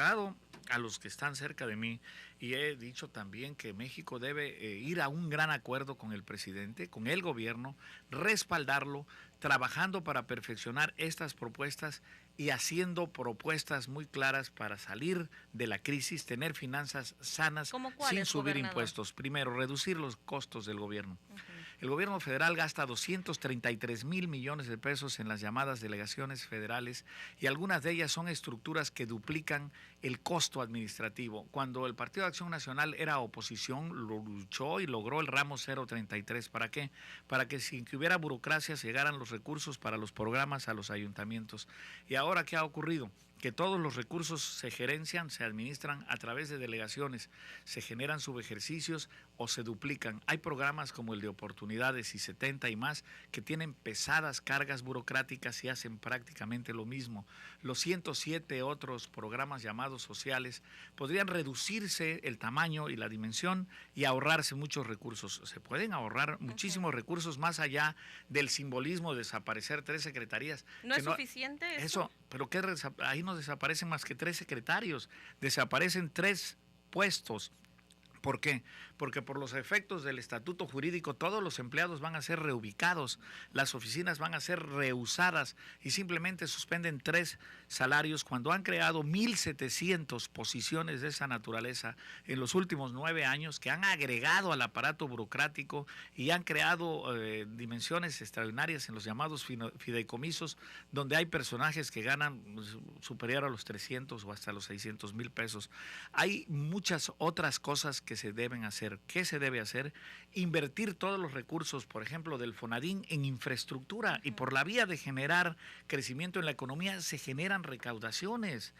invocado a los que están cerca de mí y he dicho también que México debe ir a un gran acuerdo con el presidente, con el gobierno, respaldarlo, trabajando para perfeccionar estas propuestas y haciendo propuestas muy claras para salir de la crisis, tener finanzas sanas ¿Cómo sin cuáles, subir gobernador? impuestos. Primero, reducir los costos del gobierno. Ujú. El gobierno federal gasta 233 mil millones de pesos en las llamadas delegaciones federales y algunas de ellas son estructuras que duplican el costo administrativo. Cuando el Partido de Acción Nacional era oposición, lo luchó y logró el ramo 033. ¿Para qué? Para que sin que hubiera burocracia llegaran los recursos para los programas a los ayuntamientos. ¿Y ahora qué ha ocurrido? Que todos los recursos se gerencian, se administran a través de delegaciones, se generan subejercicios o se duplican. Hay programas como el de oportunidades y 70 y más que tienen pesadas cargas burocráticas y hacen prácticamente lo mismo. Los 107 otros programas llamados sociales podrían reducirse el tamaño y la dimensión y ahorrarse muchos recursos. Se pueden ahorrar muchísimos recursos más allá del simbolismo de desaparecer 3 secretarías. ¿No es suficiente esto? Eso, pero ¿qué? Ahí no desaparecen más que 3 secretarios, desaparecen 3 puestos. ¿Por qué? Porque por los efectos del estatuto jurídico todos los empleados van a ser reubicados, las oficinas van a ser reusadas y simplemente suspenden 3 salarios cuando han creado 1,700 posiciones de esa naturaleza en los últimos 9 años que han agregado al aparato burocrático y han creado dimensiones extraordinarias en los llamados fideicomisos donde hay personajes que ganan superior a los 300 o hasta los 600 mil pesos. Hay muchas otras cosas que se deben hacer. ¿Qué se debe hacer? Invertir todos los recursos, por ejemplo, del Fonadín en infraestructura y por la vía de generar crecimiento en la economía se generan recaudaciones.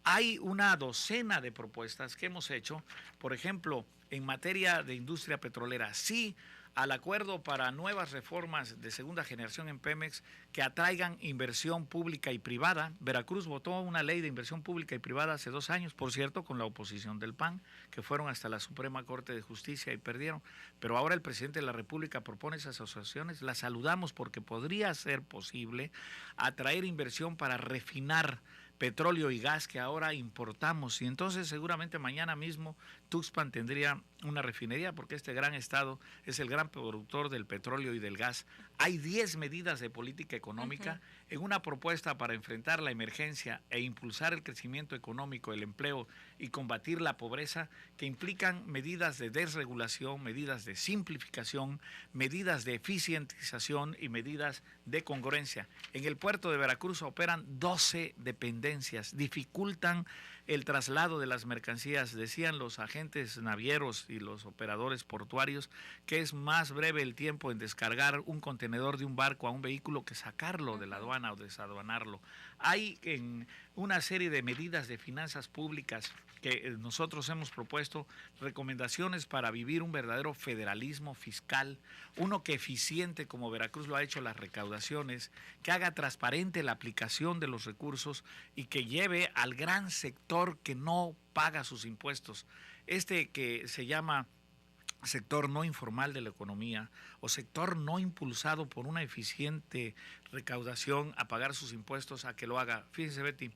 Hay una docena de propuestas que hemos hecho, por ejemplo, en materia de industria petrolera. Sí, al acuerdo para nuevas reformas de segunda generación en Pemex que atraigan inversión pública y privada. Veracruz votó una ley de inversión pública y privada hace 2 años, por cierto, con la oposición del PAN, que fueron hasta la Suprema Corte de Justicia y perdieron. Pero ahora el presidente de la República propone esas asociaciones, las saludamos porque podría ser posible atraer inversión para refinar petróleo y gas que ahora importamos y entonces seguramente mañana mismo Tuxpan tendría una refinería porque este gran estado es el gran productor del petróleo y del gas. Hay 10 medidas de política económica en una propuesta para enfrentar la emergencia e impulsar el crecimiento económico, el empleo y combatir la pobreza que implican medidas de desregulación, medidas de simplificación, medidas de eficientización y medidas de congruencia. En el puerto de Veracruz operan 12 dependencias, dificultan el traslado de las mercancías. Decían los agentes navieros y los operadores portuarios que es más breve el tiempo en descargar un contenedor de un barco a un vehículo que sacarlo de la aduana o desaduanarlo. Hay en una serie de medidas de finanzas públicas que nosotros hemos propuesto recomendaciones para vivir un verdadero federalismo fiscal, uno que eficiente como Veracruz lo ha hecho las recaudaciones, que haga transparente la aplicación de los recursos y que lleve al gran sector que no paga sus impuestos. Este que se llama sector no informal de la economía o sector no impulsado por una eficiente recaudación a pagar sus impuestos a que lo haga. Fíjense, Betty,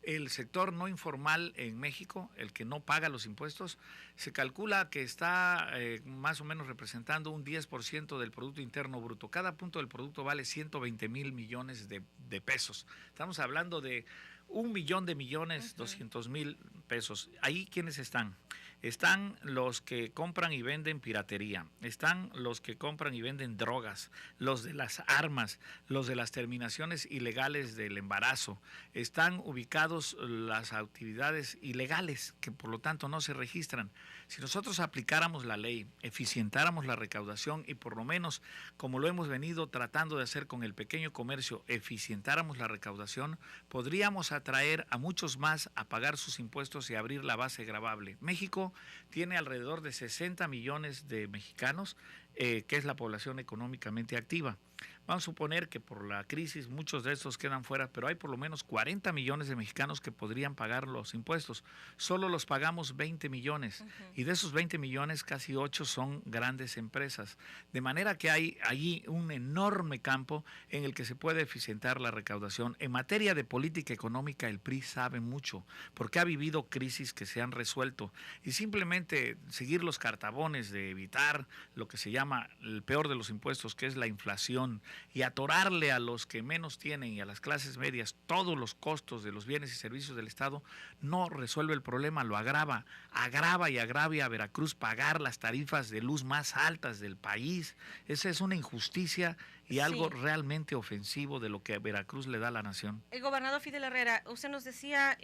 el sector no informal en México, el que no paga los impuestos, se calcula que está más o menos representando un 10% del Producto Interno Bruto. Cada punto del producto vale 120,000 millones de pesos. Estamos hablando de 1,000,000,000, 200,000 pesos. ¿Ahí quiénes están? Están los que compran y venden piratería, están los que compran y venden drogas, los de las armas, los de las terminaciones ilegales del embarazo, están ubicados las actividades ilegales que por lo tanto no se registran. Si nosotros aplicáramos la ley, eficientáramos la recaudación y por lo menos, como lo hemos venido tratando de hacer con el pequeño comercio, eficientáramos la recaudación, podríamos atraer a muchos más a pagar sus impuestos y abrir la base gravable. México tiene alrededor de 60 millones de mexicanos que es la población económicamente activa. Vamos a suponer que por la crisis muchos de estos quedan fuera, pero hay por lo menos 40 millones de mexicanos que podrían pagar los impuestos. Solo los pagamos 20 millones y de esos 20 millones casi 8 son grandes empresas. De manera que hay allí un enorme campo en el que se puede eficientar la recaudación. En materia de política económica el PRI sabe mucho porque ha vivido crisis que se han resuelto y simplemente seguir los cartabones de evitar lo que se llama el peor de los impuestos, que es la inflación, y atorarle a los que menos tienen y a las clases medias todos los costos de los bienes y servicios del Estado, no resuelve el problema, lo agrava, y agravia a Veracruz pagar las tarifas de luz más altas del país. Esa es una injusticia y algo realmente ofensivo de lo que Veracruz le da a la nación. El gobernador Fidel Herrera, usted nos decía,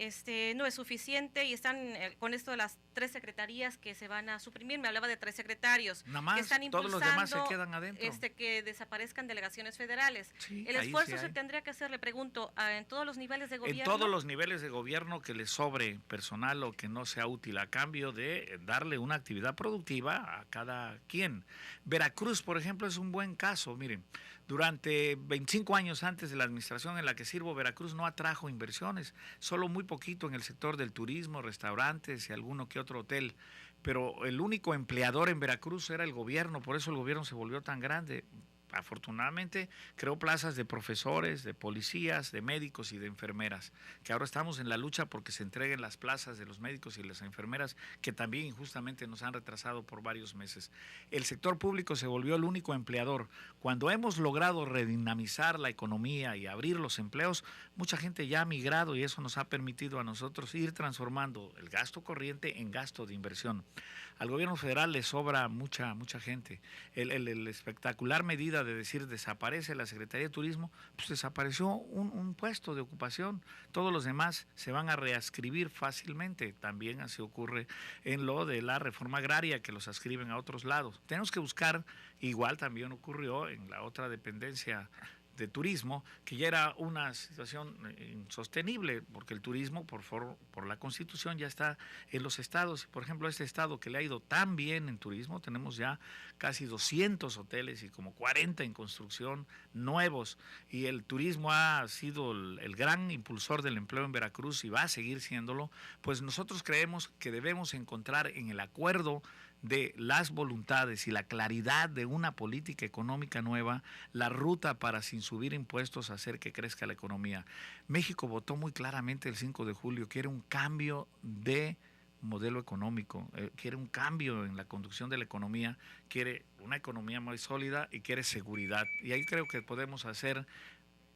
no es suficiente y están con esto de las 3 secretarías que se van a suprimir. Me hablaba de 3 secretarios. Nada más, que están todos los demás se quedan adentro. Que desaparezcan delegaciones federales. Sí, el esfuerzo sí se tendría que hacer, le pregunto, en todos los niveles de gobierno. En todos los niveles de gobierno, que les sobre personal o que no sea útil a cambio de darle una actividad productiva a cada quien. Veracruz, por ejemplo, es un buen caso. Miren, durante 25 años antes de la administración en la que sirvo, Veracruz no atrajo inversiones, solo muy poquito en el sector del turismo, restaurantes y alguno que otro hotel. Pero el único empleador en Veracruz era el gobierno, por eso el gobierno se volvió tan grande. Afortunadamente creó plazas de profesores, de policías, de médicos y de enfermeras, que ahora estamos en la lucha porque se entreguen las plazas de los médicos y las enfermeras, que también injustamente nos han retrasado por varios meses. El sector público se volvió el único empleador. Cuando hemos logrado redinamizar la economía y abrir los empleos, mucha gente ya ha migrado y eso nos ha permitido a nosotros ir transformando el gasto corriente en gasto de inversión. Al gobierno federal le sobra mucha gente. El espectacular medida de decir desaparece la Secretaría de Turismo, pues desapareció un puesto de ocupación. Todos los demás se van a readscribir fácilmente. También así ocurre en lo de la reforma agraria, que los adscriben a otros lados. Tenemos que buscar, igual también ocurrió en la otra dependencia de turismo, que ya era una situación insostenible, porque el turismo por la Constitución ya está en los estados. Por ejemplo, este estado que le ha ido tan bien en turismo, tenemos ya casi 200 hoteles y como 40 en construcción nuevos, y el turismo ha sido el gran impulsor del empleo en Veracruz y va a seguir siéndolo. Pues nosotros creemos que debemos encontrar en el acuerdo de las voluntades y la claridad de una política económica nueva, la ruta para, sin subir impuestos, hacer que crezca la economía. México votó muy claramente el 5 de julio, quiere un cambio de modelo económico, quiere un cambio en la conducción de la economía, quiere una economía más sólida y quiere seguridad. Y ahí creo que podemos hacer,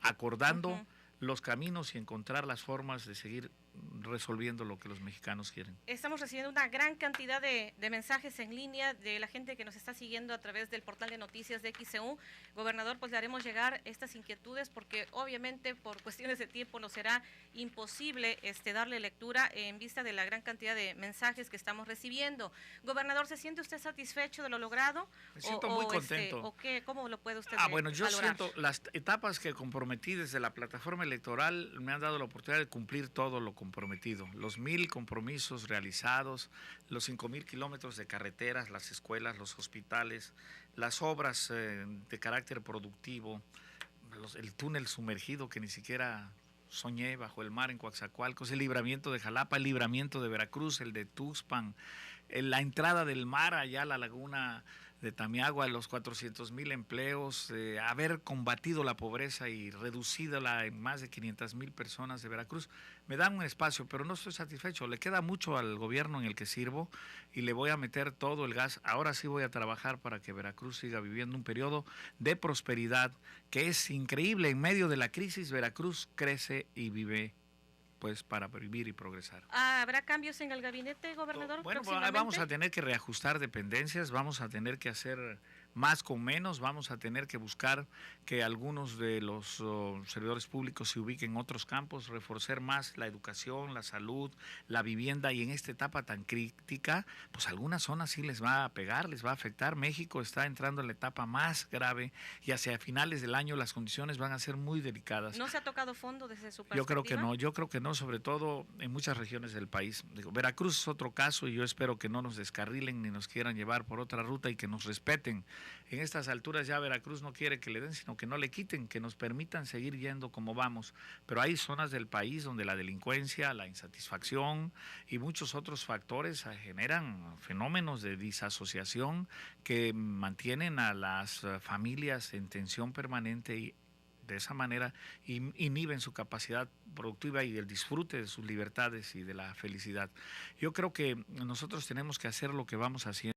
acordando los caminos y encontrar las formas de seguir resolviendo lo que los mexicanos quieren. Estamos recibiendo una gran cantidad de mensajes en línea de la gente que nos está siguiendo a través del portal de noticias de XCU. Gobernador, pues le haremos llegar estas inquietudes porque obviamente por cuestiones de tiempo nos será imposible darle lectura en vista de la gran cantidad de mensajes que estamos recibiendo. Gobernador, ¿se siente usted satisfecho de lo logrado? Me siento muy contento. ¿Cómo lo puede usted Bueno, yo valorar? siento las etapas que comprometí desde la plataforma electoral me han dado la oportunidad de cumplir todo lo comprometido, los 1,000 compromisos realizados, los 5,000 kilómetros de carreteras, las escuelas, los hospitales, las obras de carácter productivo, el túnel sumergido que ni siquiera soñé bajo el mar en Coatzacoalcos, el libramiento de Jalapa, el libramiento de Veracruz, el de Tuxpan, la entrada del mar allá a la laguna de Tamiagua, los 400,000 empleos, haber combatido la pobreza y reducida en más de 500,000 personas de Veracruz, me dan un espacio, pero no estoy satisfecho. Le queda mucho al gobierno en el que sirvo y le voy a meter todo el gas. Ahora sí voy a trabajar para que Veracruz siga viviendo un periodo de prosperidad que es increíble. En medio de la crisis, Veracruz crece y vive pues para vivir y progresar. ¿Habrá cambios en el gabinete, gobernador? Bueno, vamos a tener que reajustar dependencias, vamos a tener que hacer más con menos, vamos a tener que buscar que algunos de los servidores públicos se ubiquen en otros campos, reforzar más la educación, la salud, la vivienda, y en esta etapa tan crítica, pues algunas zonas sí les va a pegar, les va a afectar. México está entrando en la etapa más grave y hacia finales del año las condiciones van a ser muy delicadas. ¿No se ha tocado fondo desde su perspectiva? Yo creo que no, sobre todo en muchas regiones del país. Veracruz es otro caso y yo espero que no nos descarrilen ni nos quieran llevar por otra ruta y que nos respeten En estas alturas ya Veracruz no quiere que le den, sino que no le quiten, que nos permitan seguir yendo como vamos. Pero hay zonas del país donde la delincuencia, la insatisfacción y muchos otros factores generan fenómenos de disasociación que mantienen a las familias en tensión permanente y de esa manera inhiben su capacidad productiva y el disfrute de sus libertades y de la felicidad. Yo creo que nosotros tenemos que hacer lo que vamos haciendo.